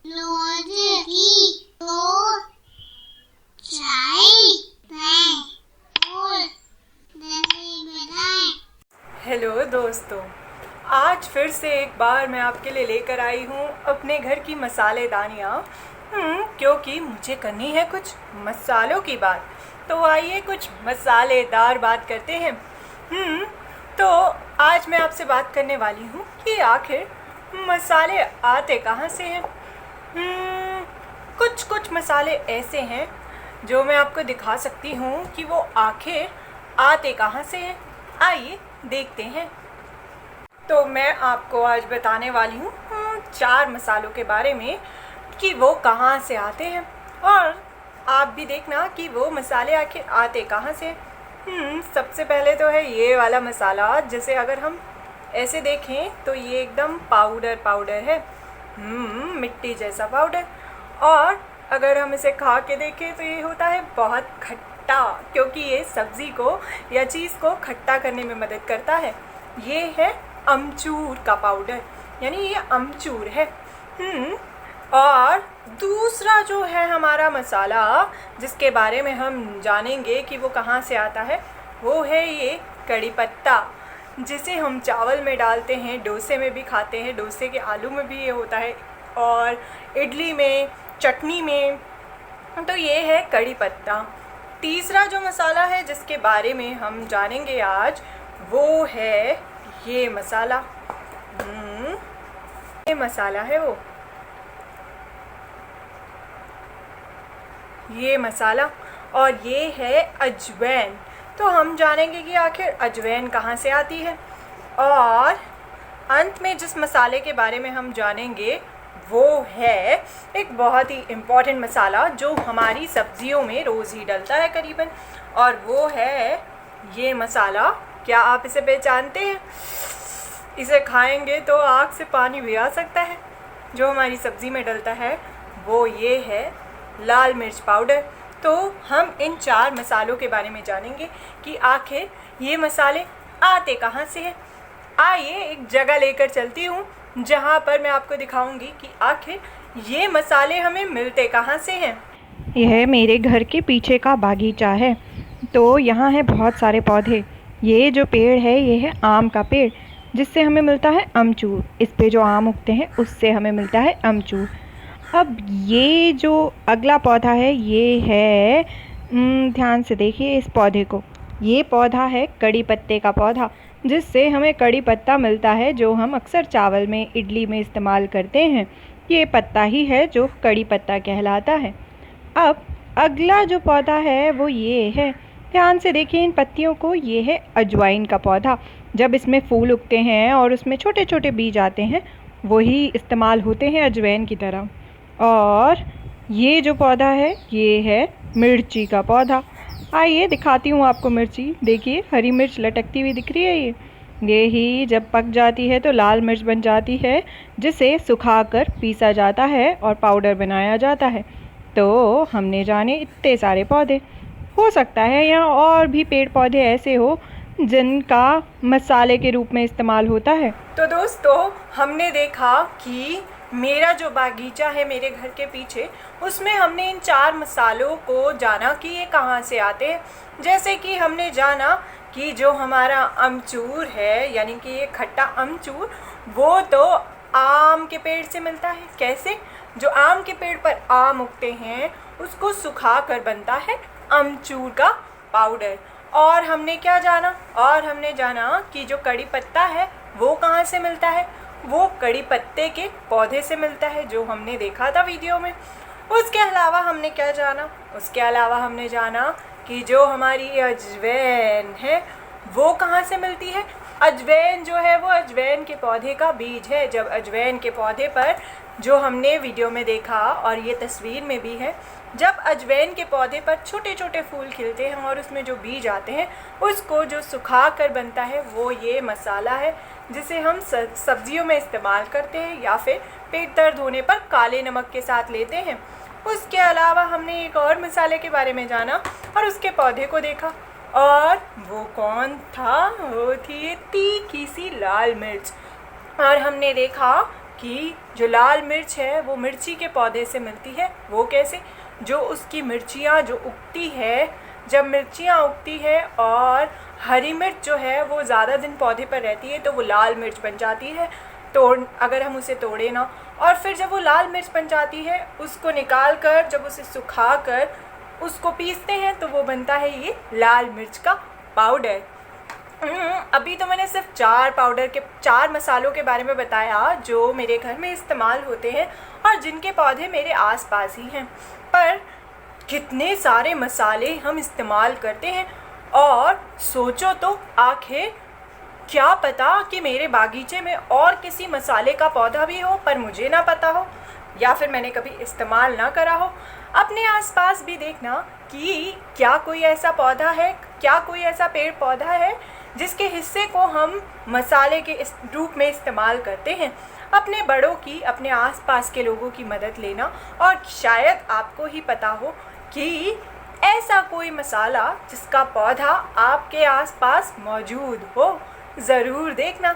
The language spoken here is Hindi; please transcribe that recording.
रोज की तो चाय बनाएं और जल्दी बनाएं। हेलो दोस्तों, आज फिर से एक बार मैं आपके लिए लेकर आई हूँ अपने घर की मसालेदानियाँ। क्योंकि मुझे करनी है कुछ मसालों की बात, तो आइए कुछ मसालेदार बात करते हैं। तो आज मैं आपसे बात करने वाली हूँ कि आखिर मसाले आते कहाँ से हैं। कुछ कुछ मसाले ऐसे हैं जो मैं आपको दिखा सकती हूँ कि वो आखिर आते कहाँ से हैं। आइए देखते हैं। तो मैं आपको आज बताने वाली हूँ 4 मसालों के बारे में कि वो कहाँ से आते हैं, और आप भी देखना कि वो मसाले आखिर आते कहाँ से। सबसे पहले तो है ये वाला मसाला, जैसे अगर हम ऐसे देखें तो ये एकदम पाउडर है, मिट्टी जैसा पाउडर। और अगर हम इसे खा के देखें तो ये होता है बहुत खट्टा, क्योंकि ये सब्ज़ी को या चीज़ को खट्टा करने में मदद करता है। ये है अमचूर का पाउडर, यानी ये अमचूर है। और दूसरा जो है हमारा मसाला, जिसके बारे में हम जानेंगे कि वो कहाँ से आता है, वो है ये कड़ी पत्ता, जिसे हम चावल में डालते हैं, डोसे में भी खाते हैं, डोसे के आलू में भी ये होता है, और इडली में, चटनी में। तो ये है कड़ी पत्ता। तीसरा जो मसाला है जिसके बारे में हम जानेंगे आज, वो है ये मसाला। ये मसाला है वो, ये मसाला, और ये है अजवैन। तो हम जानेंगे कि आखिर अजवैन कहाँ से आती है। और अंत में जिस मसाले के बारे में हम जानेंगे वो है एक बहुत ही इम्पॉर्टेंट मसाला जो हमारी सब्जियों में रोज़ ही डलता है करीबन, और वो है ये मसाला। क्या आप इसे पहचानते हैं? इसे खाएंगे तो आँख से पानी भी आ सकता है। जो हमारी सब्ज़ी में डलता है वो ये है लाल मिर्च पाउडर। तो हम इन 4 मसालों के बारे में जानेंगे कि आखिर ये मसाले आते कहाँ से हैं। आइए एक जगह लेकर चलती हूँ जहाँ पर मैं आपको दिखाऊंगी कि आखिर ये मसाले हमें मिलते कहाँ से हैं। यह मेरे घर के पीछे का बागीचा है। तो यहाँ है बहुत सारे पौधे। ये जो पेड़ है ये है आम का पेड़, जिससे हमें मिलता है अमचूर। इस पे जो आम उगते हैं उससे हमें मिलता है अमचूर। अब ये जो अगला पौधा है ये है, ध्यान से देखिए इस पौधे को। ये पौधा है कड़ी पत्ते का पौधा, जिससे हमें कड़ी पत्ता मिलता है, जो हम अक्सर चावल में, इडली में इस्तेमाल करते हैं। ये पत्ता ही है जो कड़ी पत्ता कहलाता है। अब अगला जो पौधा है वो ये है, ध्यान से देखिए इन पत्तियों को। ये है अजवाइन का पौधा। जब इसमें फूल उगते हैं और उसमें छोटे छोटे बीज आते हैं, वही इस्तेमाल होते हैं अजवाइन की तरह। और ये जो पौधा है ये है मिर्ची का पौधा। आइए दिखाती हूँ आपको मिर्ची। देखिए हरी मिर्च लटकती हुई दिख रही है। ये ही जब पक जाती है तो लाल मिर्च बन जाती है, जिसे सुखाकर पीसा जाता है और पाउडर बनाया जाता है। तो हमने जाने इतने सारे पौधे। हो सकता है यहाँ और भी पेड़ पौधे ऐसे हो जिनका मसाले के रूप में इस्तेमाल होता है। तो दोस्तों, हमने देखा कि मेरा जो बागीचा है मेरे घर के पीछे, उसमें हमने इन 4 मसालों को जाना कि ये कहाँ से आते हैं। जैसे कि हमने जाना कि जो हमारा अमचूर है, यानी कि ये खट्टा अमचूर, वो तो आम के पेड़ से मिलता है। कैसे? जो आम के पेड़ पर आम उगते हैं उसको सुखा कर बनता है अमचूर का पाउडर। और हमने क्या जाना? और हमने जाना कि जो कड़ी पत्ता है वो कहाँ से मिलता है। वो कड़ी पत्ते के पौधे से मिलता है, जो हमने देखा था वीडियो में। उसके अलावा हमने क्या जाना? उसके अलावा हमने जाना कि जो हमारी अजवैन है वो कहाँ से मिलती है। अजवैन जो है वो अजवैन के पौधे का बीज है। जब अजवैन के पौधे पर, जो हमने वीडियो में देखा और ये तस्वीर में भी है, जब अजवैन के पौधे पर छोटे छोटे फूल खिलते हैं और उसमें जो बीज आते हैं, उसको जो सुखा कर बनता है वो ये मसाला है, जिसे हम सब्जियों में इस्तेमाल करते हैं या फिर पेट दर्द होने पर काले नमक के साथ लेते हैं। उसके अलावा हमने एक और मसाले के बारे में जाना और उसके पौधे को देखा, और वो कौन था? वो थी तीखी सी लाल मिर्च। और हमने देखा कि जो लाल मिर्च है वो मिर्ची के पौधे से मिलती है। वो कैसे? जो उसकी मिर्चियाँ जो उगती है, जब मिर्चियाँ उगती है और हरी मिर्च जो है वो ज़्यादा दिन पौधे पर रहती है तो वो लाल मिर्च बन जाती है। अगर हम उसे तोड़े ना, और फिर जब वो लाल मिर्च बन जाती है उसको निकाल कर जब उसे सुखा कर उसको पीसते हैं तो वो बनता है ये लाल मिर्च का पाउडर। अभी तो मैंने सिर्फ 4 मसालों के बारे में बताया जो मेरे घर में इस्तेमाल होते हैं और जिनके पौधे मेरे आसपास ही हैं, पर कितने सारे मसाले हम इस्तेमाल करते हैं। और सोचो तो आखिर क्या पता कि मेरे बागीचे में और किसी मसाले का पौधा भी हो पर मुझे ना पता हो, या फिर मैंने कभी इस्तेमाल ना करा हो। अपने आसपास भी देखना कि क्या कोई ऐसा पौधा है, क्या कोई ऐसा पेड़ पौधा है जिसके हिस्से को हम मसाले के इस रूप में इस्तेमाल करते हैं। अपने बड़ों की, अपने आसपास के लोगों की मदद लेना, और शायद आपको ही पता हो कि ऐसा कोई मसाला जिसका पौधा आपके आसपास मौजूद हो। ज़रूर देखना।